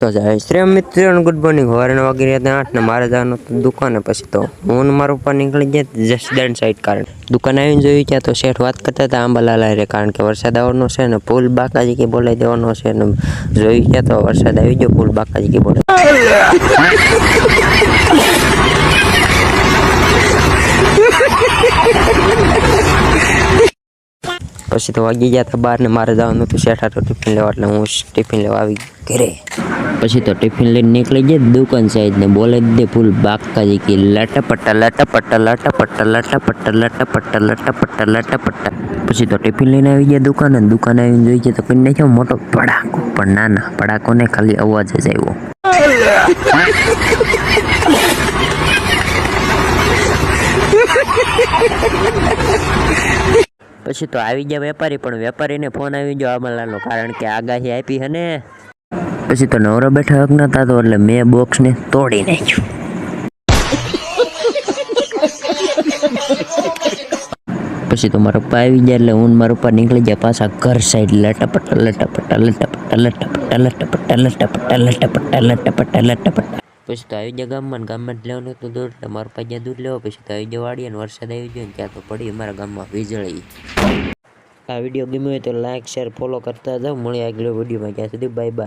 તો જાય શ્રેમ મિત્ર ગુડ મોર્નિંગ હવારે વાગી 8 ને મારે જવાનું હતું દુકાને પછી તો હું મારા ઉપર નીકળી ગયા જસ્ટ ડેન સાઈડ કારણ દુકાન આવીને જોયું ત્યાં તો શેઠ વાત કરતા હતા આંબાલાલ રે કારણ કે વરસાદ આવવાનો છે ને પુલ બાકાજી કે બોલાવી દેવાનો છે ને જોયું ત્યાં તો વરસાદ આવી ગયો પુલ બાકાજી કે બોલે પછી તો વાગી ગયા હતા 12 ને મારે જવાનું હતું શેઠ તો ટિફિન લેવા એટલે હું ટિફિન લેવા આવી ઘરે પછી તો ટિફિન લઈને નીકળી ગયા દુકાન સાઈડ ને બોલે દે ફૂલ બાકાજી કે લટપટા લટપટા લટપટા લટપટા લટપટા લટપટા લટપટા પછી તો ટિફિન લઈને આવી ગયા દુકાન આવીને જોઈ છે તો કોઈ નાખ્યો મોટો પડાકો પણ ના પડાકો ને ખાલી અવાજ જ આવ્યો પછી તો આવી ગયા વેપારી પણ વેપારીને ફોન આવી ગયો આંબાલાલનો કારણ કે આગાહી આપી હે ને પછી તો નવરો બેઠા હક નતા તો એટલે મેં બોક્સને તોડી નાખ્યું પછી તો મારા પપ્પા આવી ગયા એટલે હું મારા પપ્પા નીકળી ગયા પાછા ઘર સાઈડ લટપટા લટપટા લટપટા લટપટા લટપટા લટપટા લટપટા લટપટા લટપટા પછી તો આવી ગયા ગામમાં લેવાનું હતું દૂધ એટલે મારા પપ્પા ગયા દૂધ લેવા પછી તો આવી ગયા વાડી અને વરસાદ આવી ગયો ને ત્યાં તો પડી અમારા ગામમાં વીજળી આ વિડીયો ગમ્યો હોય તો લાઈક શેર ફોલો કરતા જાઓ મળીએ આગળ વિડીયોમાં ત્યાં સુધી બાય બાય